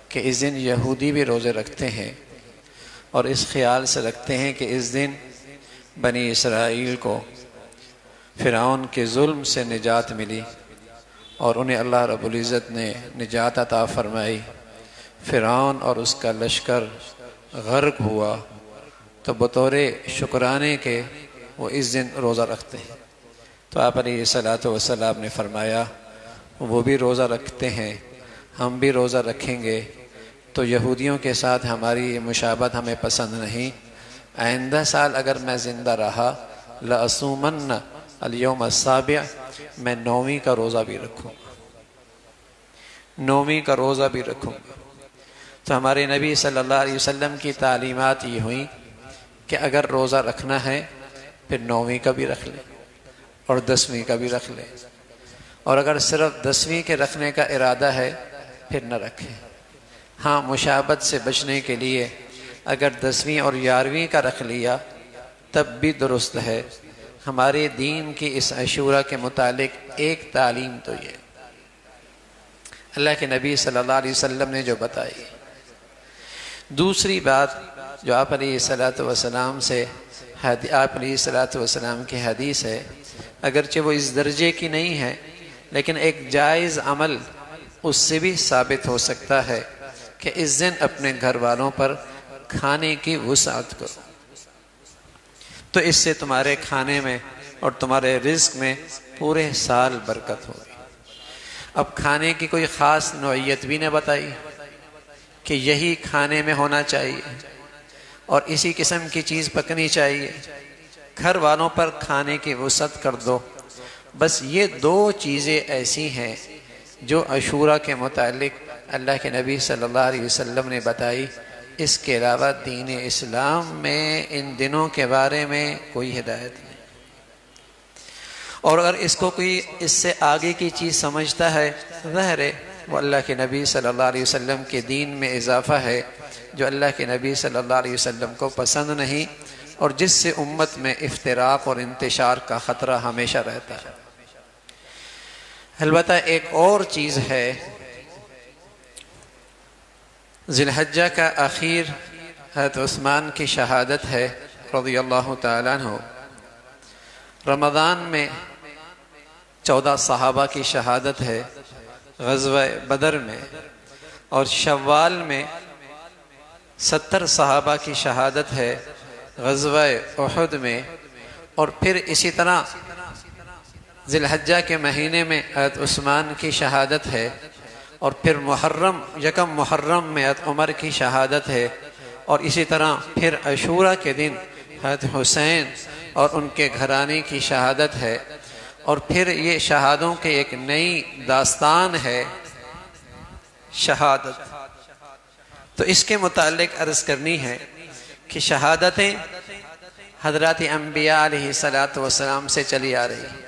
کہ اس دن یہودی بھی روزے رکھتے ہیں اور اس خیال سے رکھتے ہیں کہ اس دن بنی اسرائیل کو فرعون کے ظلم سے نجات ملی اور انہیں اللہ رب العزت نے نجات عطا فرمائی، فرعون اور اس کا لشکر غرق ہوا، تو بطور شکرانے کے وہ اس دن روزہ رکھتے ہیں۔ تو آپ علیہ الصلوۃ والسلام نے فرمایا وہ بھی روزہ رکھتے ہیں، ہم بھی روزہ رکھیں گے، تو یہودیوں کے ساتھ ہماری یہ مشابہت ہمیں پسند نہیں، آئندہ سال اگر میں زندہ رہا لأصومن اليوم السابع، میں 9ویں کا روزہ بھی رکھوں گا، 9ویں کا روزہ بھی رکھوں گا۔ تو ہمارے نبی صلی اللہ علیہ وسلم کی تعلیمات یہ ہوئیں کہ اگر روزہ رکھنا ہے پھر 9ویں کا بھی رکھ لیں اور 10ویں کا بھی رکھ لیں، اور اگر صرف 10ویں کے رکھنے کا ارادہ ہے پھر نہ رکھیں۔ ہاں، مشابہت سے بچنے کے لیے اگر 10ویں اور 11ویں کا رکھ لیا تب بھی درست ہے۔ ہمارے دین کی اس عاشورہ کے متعلق ایک تعلیم تو یہ اللہ کے نبی صلی اللہ علیہ وسلم نے جو بتائی۔ دوسری بات جو آپ علیہ الصلوۃ والسلام سے آپ علیہ الصلوۃ والسلام کی حدیث ہے، اگرچہ وہ اس درجے کی نہیں ہے لیکن ایک جائز عمل اس سے بھی ثابت ہو سکتا ہے کہ اس دن اپنے گھر والوں پر کھانے کی وسعت کرو، تو اس سے تمہارے کھانے میں اور تمہارے رزق میں پورے سال برکت ہوگی۔ اب کھانے کی کوئی خاص نوعیت بھی نہ بتائی کہ یہی کھانے میں ہونا چاہیے اور اسی قسم کی چیز پکنی چاہیے، گھر والوں پر کھانے کی وسعت کر دو۔ بس یہ 2 چیزیں ایسی ہیں جو عاشورہ کے متعلق اللہ کے نبی صلی اللہ علیہ وسلم نے بتائی، اس کے علاوہ دین اسلام میں ان دنوں کے بارے میں کوئی ہدایت نہیں۔ اور اگر اس کو کوئی اس سے آگے کی چیز سمجھتا ہے، ظاہر ہے وہ اللہ کے نبی صلی اللہ علیہ وسلم کے دین میں اضافہ ہے جو اللہ کے نبی صلی اللہ علیہ وسلم کو پسند نہیں، اور جس سے امت میں افتراق اور انتشار کا خطرہ ہمیشہ رہتا ہے۔ البتہ ایک اور چیز ہے، ذی الحجہ کا آخر حضرت عثمان کی شہادت ہے رضی اللہ تعالیٰ عنہ، رمضان میں 14 صحابہ کی شہادت ہے غزوہ بدر میں، اور شوال میں 70 صحابہ کی شہادت ہے غزوہ احد میں، اور پھر اسی طرح ذی الحجہ کے مہینے میں حضرت عثمان کی شہادت ہے، اور پھر یکم محرم میں حضرت عمر کی شہادت ہے، اور اسی طرح پھر عاشورہ کے دن حضرت حسین اور ان کے گھرانے کی شہادت ہے، اور پھر یہ شہادوں کے ایک نئی داستان ہے شہادت۔ تو اس کے متعلق عرض کرنی ہے کہ شہادتیں حضرات انبیاء علیہ السلام سے چلی آ رہی ہیں۔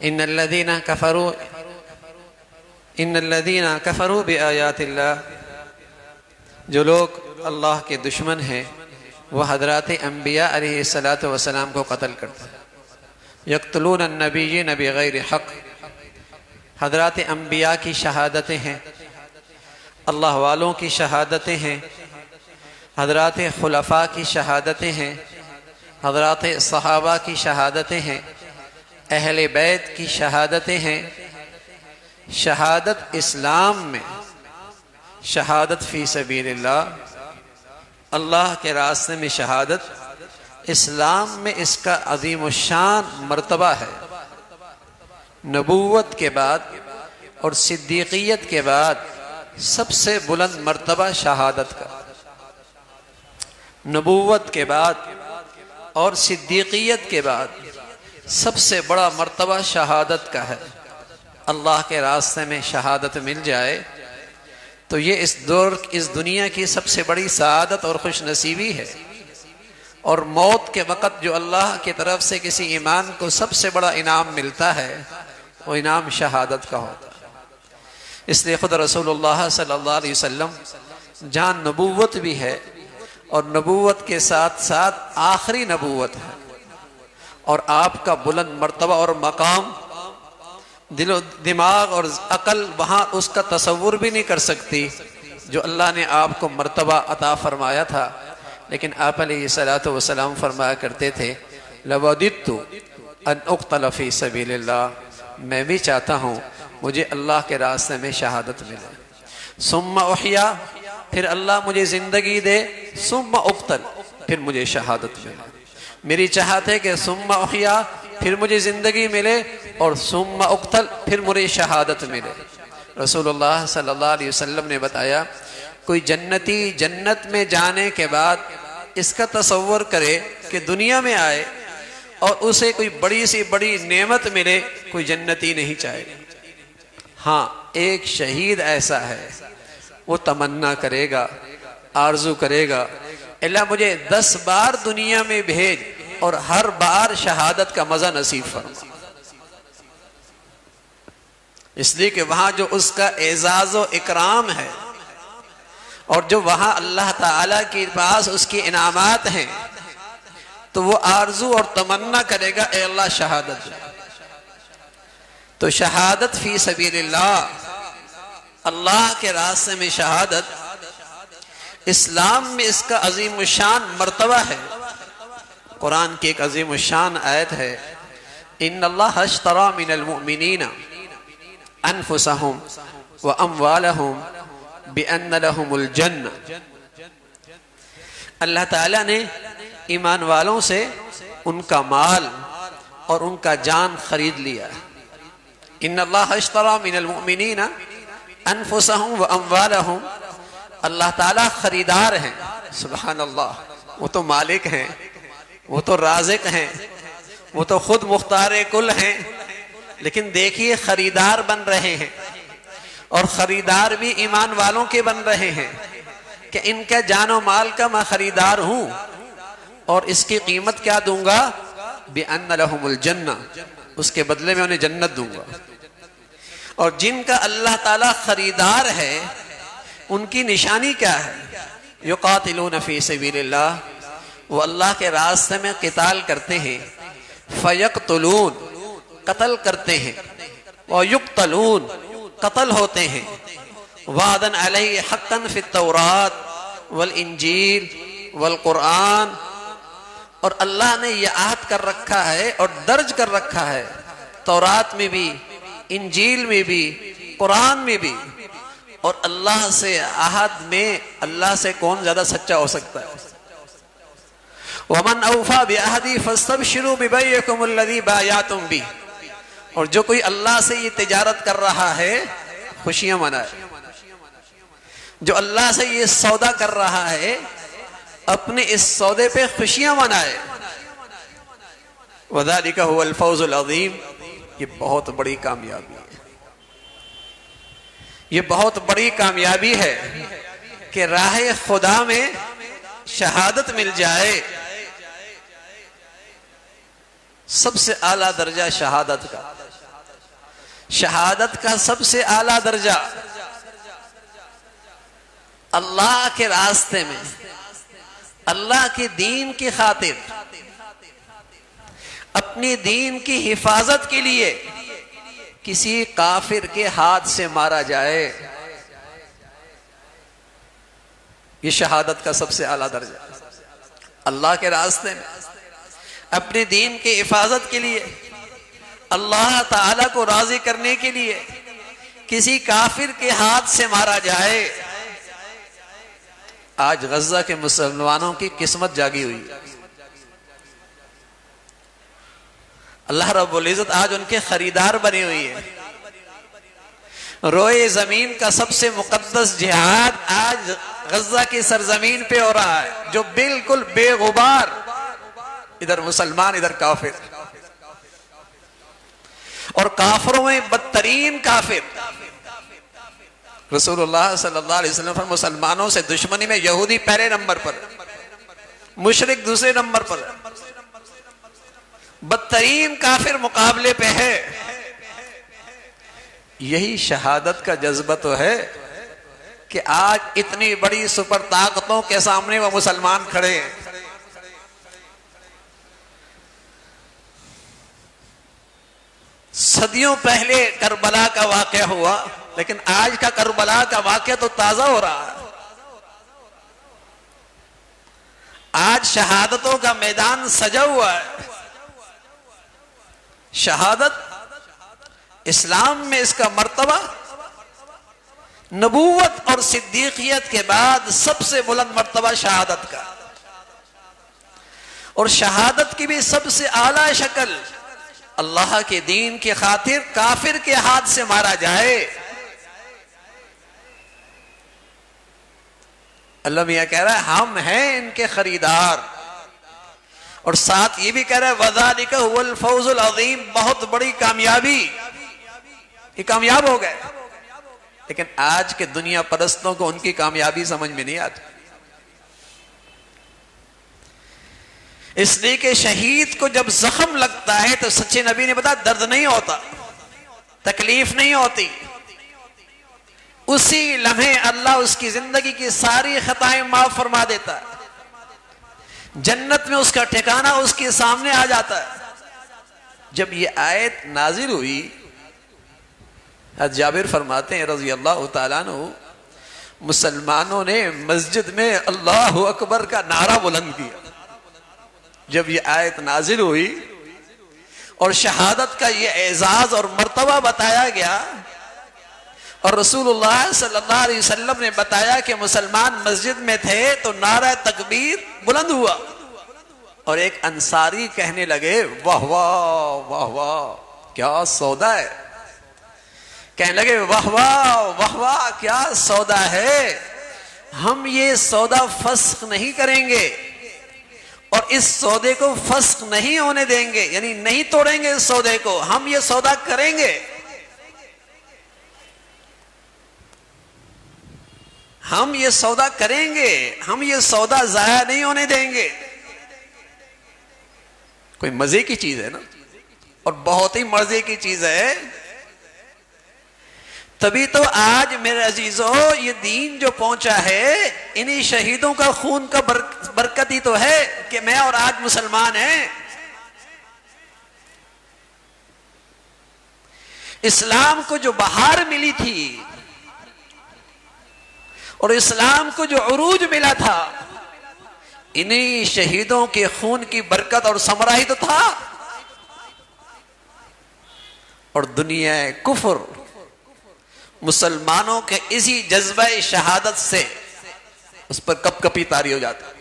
ان الذین کفروا بآیات اللہ، جو لوگ اللہ کے دشمن ہیں وہ حضرات انبیاء علیہ السلام کو قتل کرتے ہیں۔ یقتلون النبیین بغیر حق، حضرات انبیاء کی شہادتیں ہیں، اللہ والوں کی شہادتیں ہیں، حضرات خلفاء کی شہادتیں ہیں، حضرات صحابہ کی شہادتیں ہیں، اہل بیت کی شہادتیں ہیں۔ شہادت اسلام میں، شہادت فی سبیل اللہ، اللہ کے راستے میں شہادت اسلام میں اس کا عظیم الشان مرتبہ ہے۔ نبوت کے بعد اور صدیقیت کے بعد سب سے بلند مرتبہ شہادت کا، نبوت کے بعد اور صدیقیت کے بعد سب سے بڑا مرتبہ شہادت کا ہے۔ اللہ کے راستے میں شہادت مل جائے تو یہ اس دنیا کی سب سے بڑی سعادت اور خوش نصیبی ہے، اور موت کے وقت جو اللہ کی طرف سے کسی ایمان کو سب سے بڑا انعام ملتا ہے وہ انعام شہادت کا ہوتا ہے۔ اس لیے خود رسول اللہ صلی اللہ علیہ وسلم جہاں نبوت بھی ہے اور نبوت کے ساتھ ساتھ آخری نبوت ہے، اور آپ کا بلند مرتبہ اور مقام دل و دماغ اور عقل وہاں اس کا تصور بھی نہیں کر سکتی جو اللہ نے آپ کو مرتبہ عطا فرمایا تھا. لیکن آپ علیہ الصلوۃ والسلام فرمایا کرتے تھے لوددت ان اقتل فی سبیل اللہ، میں بھی چاہتا ہوں مجھے اللہ کے راستے میں شہادت ملے. ثم احیا، پھر اللہ مجھے زندگی دے، ثم اقتل، پھر مجھے شہادت ملے. میری چاہت ہے کہ ثم احیا، پھر مجھے زندگی ملے، اور ثم اقتل، پھر مجھے شہادت ملے. رسول اللہ صلی اللہ علیہ وسلم نے بتایا کوئی جنتی جنت میں جانے کے بعد اس کا تصور کرے کہ دنیا میں آئے اور اسے کوئی بڑی سی بڑی نعمت ملے، کوئی جنتی نہیں چاہے. ہاں ایک شہید ایسا ہے وہ تمنا کرے گا، آرزو کرے گا اللہ مجھے 10 بار دنیا میں بھیج اور ہر بار شہادت کا مزہ نصیب فرما. اس لیے کہ وہاں جو اس کا اعزاز و اکرام ہے اور جو وہاں اللہ تعالیٰ کے پاس اس کی انعامات ہیں، تو وہ آرزو اور تمنا کرے گا اے اللہ شہادت دے. تو شہادت فی سبیل اللہ، اللہ کے راستے میں شہادت، اسلام میں اس کا عظیم الشان مرتبہ ہے. قرآن کی ایک عظیم الشان آیت ہے ان اللہ اشتری من المؤمنین انفسهم واموالهم بان لهم الجنہ. اللہ تعالیٰ نے ایمان والوں سے ان کا مال اور ان کا جان خرید لیا. ان اللہ اشتری من المؤمنین انفسهم واموالهم، اللہ تعالیٰ خریدار ہیں. سبحان اللہ، وہ تو مالک ہیں، وہ تو رازق ہیں، وہ تو خود مختار کل ہیں، لیکن دیکھیے خریدار بن رہے ہیں. اور خریدار بھی ایمان والوں کے بن رہے ہیں کہ ان کا جان و مال کا میں خریدار ہوں اور اس کی قیمت کیا دوں گا؟ بِأَنَّ لَهُمُ الْجَنَّةِ، اس کے بدلے میں انہیں جنت دوں گا. اور جن کا اللہ تعالیٰ خریدار ہے ان کی نشانی کیا ہے؟ یقاتلون فی سبیل اللہ، وہ اللہ کے راستے میں قتال کرتے ہیں. فیقتلون، قتل کرتے ہیں. ویقتلون، قتل ہوتے ہیں. وعدن علیہ حقا فی التورات والانجیل والقرآن، اور اللہ نے یہ عہد کر رکھا ہے اور درج کر رکھا ہے تورات میں بھی، انجیل میں بھی، قرآن میں بھی. اور اللہ سے عہد میں اللہ سے کون زیادہ سچا ہو سکتا ہے؟ وَمَنْ أَوْفَى بِعَهْدِهِ فَاسْتَبْشِرُوا بِبَيْعِكُمُ الَّذِي بَايَعْتُمْ بِهِ. اور جو کوئی اللہ سے یہ تجارت کر رہا ہے خوشیاں منائے. جو اللہ سے یہ سودا کر رہا ہے اپنے اس سودے پہ خوشیاں منائے. وَذَلِكَ هُوَ الْفَوْزُ الْعَظِيمُ، یہ بہت بڑی کامیابی ہے. یہ بہت بڑی کامیابی ہے کہ راہ خدا میں شہادت مل جائے. سب سے اعلیٰ درجہ شہادت کا، شہادت کا سب سے اعلیٰ درجہ اللہ کے راستے میں، اللہ کے دین کی خاطر، اپنی دین کی حفاظت کے لیے کسی کافر کے ہاتھ سے مارا جائے. یہ شہادت کا سب سے اعلیٰ درجہ. اللہ کے راستے میں اپنے دین کی حفاظت کے لیے، اللہ تعالیٰ کو راضی کرنے کے لیے کسی کافر کے ہاتھ سے مارا جائے. آج غزہ کے مسلمانوں کی قسمت جاگی ہوئی ہے. اللہ رب العزت آج ان کے خریدار بنی ہوئی ہے. روئے زمین کا سب سے مقدس جہاد آج غزہ کی سرزمین پہ ہو رہا ہے، جو بالکل بے غبار، ادھر مسلمان ادھر کافر، اور کافروں میں بدترین کافر. رسول اللہ صلی اللہ علیہ وسلم فرمایا مسلمانوں سے دشمنی میں یہودی پہلے نمبر پر، مشرک دوسرے نمبر پر، بدترین کافر مقابلے پہ ہے. یہی شہادت کا جذبہ تو ہے کہ آج اتنی بڑی سپر طاقتوں کے سامنے وہ مسلمان کھڑے ہیں. صدیوں پہلے کربلا کا واقعہ ہوا، لیکن آج کا کربلا کا واقعہ تو تازہ ہو رہا ہے۔ آج شہادتوں کا میدان سجا ہوا ہے۔ شہادت اسلام میں اس کا مرتبہ نبوت اور صدیقیت کے بعد سب سے بلند مرتبہ شہادت کا، اور شہادت کی بھی سب سے اعلیٰ شکل اللہ کے دین کی خاطر کافر کے ہاتھ سے مارا جائے۔ اللہ میاں کہہ رہا ہے ہم ہیں ان کے خریدار، اور ساتھ یہ بھی کہہ رہا ہے وَذَلِكَ هُوَ الْفَوْزُ الْعَظِيمُ، بہت بڑی کامیابی، یہ کامیاب ہو گئے۔ لیکن آج کے دنیا پرستوں کو ان کی کامیابی سمجھ میں نہیں آتی، اس لیے کہ شہید کو جب زخم لگتا ہے تو سچے نبی نے بتایا درد نہیں ہوتا، تکلیف نہیں ہوتی، اسی لمحے اللہ اس کی زندگی کی ساری خطائیں معاف فرما دیتا ہے، جنت میں اس کا ٹھکانہ اس کے سامنے آ جاتا ہے۔ جب یہ آیت نازل ہوئی، حضرت جابر فرماتے ہیں رضی اللہ تعالیٰ عنہ، مسلمانوں نے مسجد میں اللہ اکبر کا نعرہ بلند کیا جب یہ آیت نازل ہوئی، اور شہادت کا یہ اعزاز اور مرتبہ بتایا گیا، اور رسول اللہ صلی اللہ علیہ وسلم نے بتایا کہ مسلمان مسجد میں تھے تو نعرہ تکبیر بلند ہوا، اور ایک انصاری کہنے لگے واہ واہ واہ واہ کیا سودا ہے، کہنے لگے واہ واہ واہ واہ کیا سودا ہے، ہم یہ سودا فسخ نہیں کریں گے، اور اس سودے کو فسخ نہیں ہونے دیں گے، یعنی نہیں توڑیں گے اس سودے کو، ہم یہ سودا کریں گے، ہم یہ سودا کریں گے، ہم یہ سودا ضائع نہیں ہونے دیں گے۔ کوئی مزے کی چیز ہے نا، اور بہت ہی مزے کی چیز ہے۔ تبھی تو آج میرے عزیزو یہ دین جو پہنچا ہے انہی شہیدوں کا خون کا برکت ہی تو ہے کہ میں اور آج مسلمان ہیں۔ اسلام کو جو بہار ملی تھی اور اسلام کو جو عروج ملا تھا، انہی شہیدوں کے خون کی برکت اور ثمرہ ہی تو تھا۔ اور دنیا کفر مسلمانوں کے اسی جذبہ شہادت سے اس پر کپ کپی طاری ہو جاتا ہے،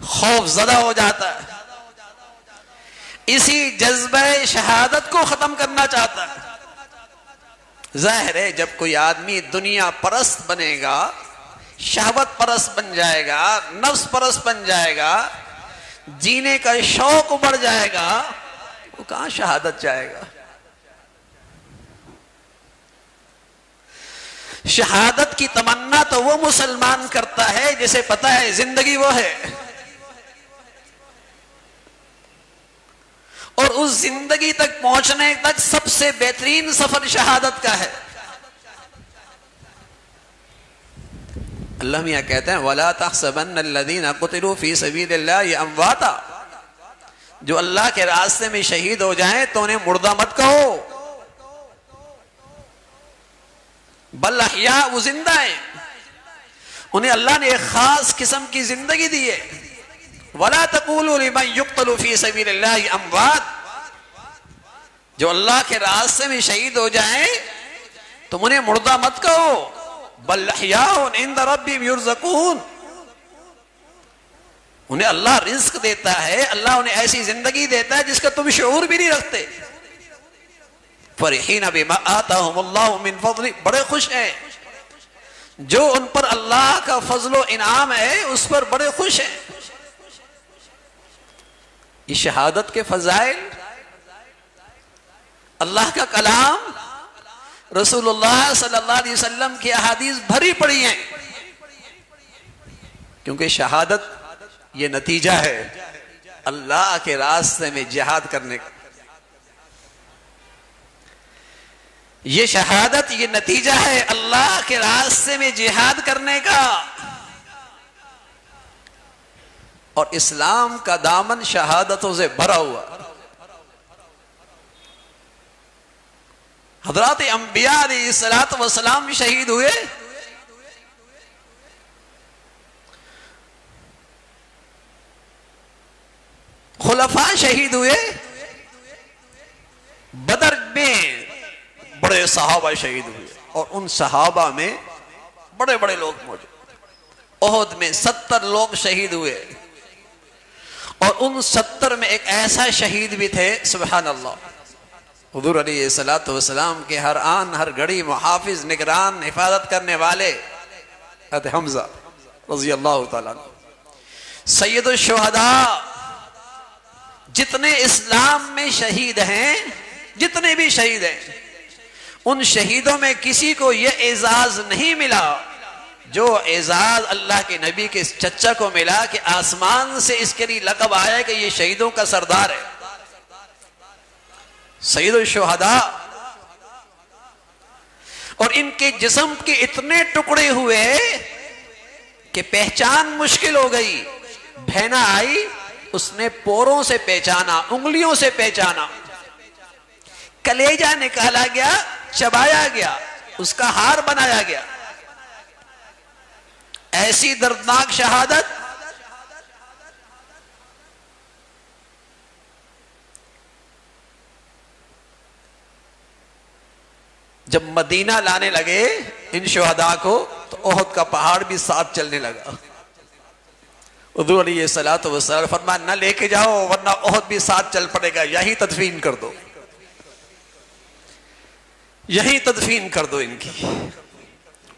خوف زدہ ہو جاتا ہے، اسی جذبہ شہادت کو ختم کرنا چاہتا ہے۔ ظاہر ہے جب کوئی آدمی دنیا پرست بنے گا، شہوت پرست بن جائے گا، نفس پرست بن جائے گا، جینے کا شوق بڑھ جائے گا، وہ کہاں شہادت جائے گا؟ شہادت کی تمنا تو وہ مسلمان کرتا ہے جسے پتہ ہے زندگی وہ ہے، اور اس زندگی تک پہنچنے تک سب سے بہترین سفر شہادت کا ہے۔ اللہ میاں کہتے ہیں وَلَا تَحْسَبَنَّ الَّذِينَ قُتِلُوا فِي سَبِيلِ اللَّهِ أَمْوَاتًا، جو اللہ کے راستے میں شہید ہو جائیں تو انہیں مردہ مت کہو، بل احیاء، وہ زندہ ہیں، انہیں اللہ نے ایک خاص قسم کی زندگی دی ہے۔ وَلَا تَقُولُوا لِمَنْ يُقْتَلُ فِي سَبِيلِ اللَّهِ أَمْوَاتًا، جو اللہ کے راستے میں شہید ہو جائیں تم انہیں مردہ مت کہو، بل احیاء عند ربهم يرزقون، انہیں اللہ رزق دیتا ہے، اللہ انہیں ایسی زندگی دیتا ہے جس کا تم شعور بھی نہیں رکھتے۔ فرحین بما آتاہم اللہ من فضل، بڑے خوش ہیں جو ان پر اللہ کا فضل و انعام ہے اس پر بڑے خوش ہیں۔ یہ شہادت کے فضائل، اللہ کا کلام، رسول اللہ صلی اللہ علیہ وسلم کی احادیث بھری پڑی ہیں، کیونکہ شہادت یہ نتیجہ ہے اللہ کے راستے میں جہاد کرنے کا، یہ شہادت یہ نتیجہ ہے اللہ کے راستے میں جہاد کرنے کا۔ اور اسلام کا دامن شہادتوں سے بھرا ہوا، حضرات انبیاء علیہ الصلوۃ والسلام شہید ہوئے، خلفاء شہید ہوئے، بدر میں بڑے صحابہ شہید ہوئے، اور ان صحابہ میں بڑے بڑے لوگ موجود، احد میں 70 لوگ شہید ہوئے، اور ان 70 میں ایک ایسا شہید بھی تھے سبحان اللہ، حضور علیہ الصلوۃ والسلام کے ہر آن ہر گھڑی محافظ، نگران، حفاظت کرنے والے حضرت حمزہ رضی اللہ تعالیٰ عنہ، سید الشہداء، جتنے اسلام میں شہید ہیں، جتنے بھی شہید ہیں، ان شہیدوں میں کسی کو یہ اعزاز نہیں ملا جو اعزاز اللہ کے نبی کے اس چچا کو ملا کہ آسمان سے اس کے لیے لقب آیا کہ یہ شہیدوں کا سردار ہے، سید الشہداء، اور ان کے جسم کے اتنے ٹکڑے ہوئے کہ پہچان مشکل ہو گئی، بہنا آئی، اس نے پوروں سے پہچانا، انگلیوں سے پہچانا، کلیجہ نکالا گیا، چبایا گیا، اس کا ہار بنایا گیا، ایسی دردناک شہادت۔ جب مدینہ لانے لگے ان شہداء کو تو احد کا پہاڑ بھی ساتھ چلنے لگا، حضور علیہ الصلوۃ والسلام فرمایا نہ لے کے جاؤ ورنہ احد بھی ساتھ چل پڑے گا، یہی تدفین کر دو، یہی تدفین کر دو ان کی۔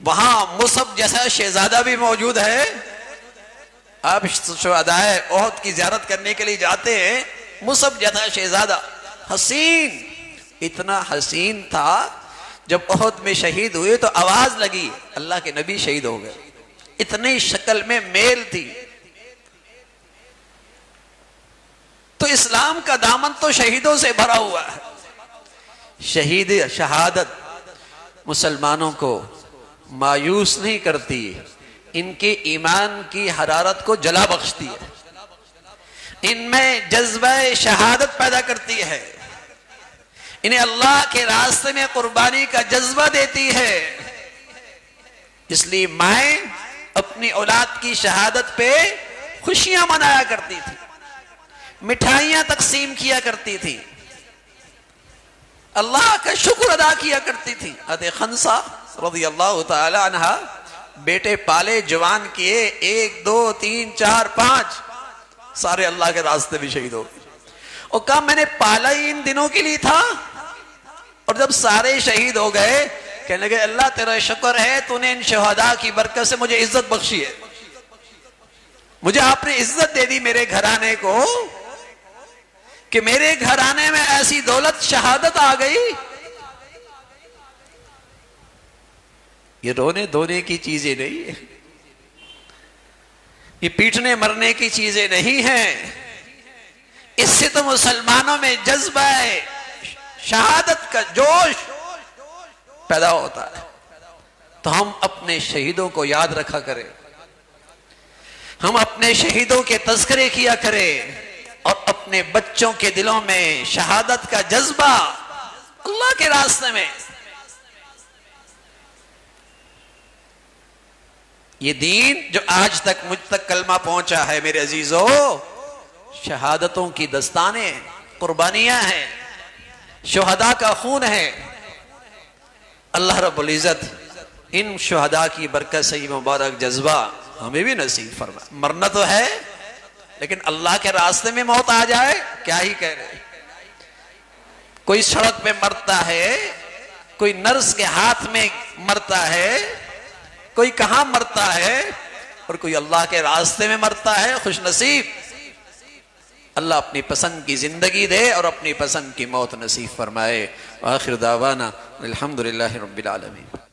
وہاں مصعب جیسا شہزادہ بھی موجود ہے، آپ شہداء احد کی زیارت کرنے کے لیے جاتے ہیں، مصعب جیسا شہزادہ حسین، اتنا حسین تھا، جب احد میں شہید ہوئے تو آواز لگی اللہ کے نبی شہید ہو گئے، اتنی شکل میں میل تھی۔ تو اسلام کا دامن تو شہیدوں سے بھرا ہوا ہے، شہادت مسلمانوں کو مایوس نہیں کرتی، ان کے ایمان کی حرارت کو جلا بخشتی ہے، ان میں جذبہ شہادت پیدا کرتی ہے، انہیں اللہ کے راستے میں قربانی کا جذبہ دیتی ہے۔ اس لیے مائیں اپنی اولاد کی شہادت پہ خوشیاں منایا کرتی تھی، مٹھائیاں تقسیم کیا کرتی تھی، اللہ کا شکر ادا کیا کرتی تھی۔ حضرت خنسا رضی اللہ تعالی عنہ بیٹے پالے، جوان کیے، 1 2 3 4 5 سارے اللہ کے راستے میں شہید ہو گئے، اور کہا میں نے پالا ہی ان دنوں کے لیے تھا، اور جب سارے شہید ہو گئے کہنے لگے اللہ تیرا شکر ہے تو نے ان شہداء کی برکت سے مجھے عزت بخشی ہے، مجھے آپ نے عزت دے دی میرے گھرانے کو کہ میرے گھرانے میں ایسی دولت شہادت آ گئی۔ یہ رونے دھونے کی چیزیں نہیں ہیں، یہ پیٹنے مرنے کی چیزیں نہیں ہیں، اس سے تو مسلمانوں میں جذبہ ہے، شہادت کا جوش پیدا ہوتا ہے۔ تو ہم اپنے شہیدوں کو یاد رکھا کریں، ہم اپنے شہیدوں کے تذکرے کیا کریں، اور اپنے بچوں کے دلوں میں شہادت کا جذبہ اللہ کے راستے میں۔ یہ دین جو آج تک مجھ تک کلمہ پہنچا ہے میرے عزیزو، شہادتوں کی دستانیں، قربانیاں ہیں، شہداء کا خون ہے۔ اللہ رب العزت ان شہداء کی برکت سے یہ مبارک جذبہ ہمیں بھی نصیب فرمائے۔ مرنا تو ہے لیکن اللہ کے راستے میں موت آ جائے کیا ہی کہہ رہے۔ کوئی سڑک پہ مرتا ہے، کوئی نرس کے ہاتھ میں مرتا ہے، کوئی کہاں مرتا ہے، اور کوئی اللہ کے راستے میں مرتا ہے، خوش نصیب۔ اللہ اپنی پسند کی زندگی دے اور اپنی پسند کی موت نصیب فرمائے۔ وآخر دعوانا الحمدللہ رب العالمین۔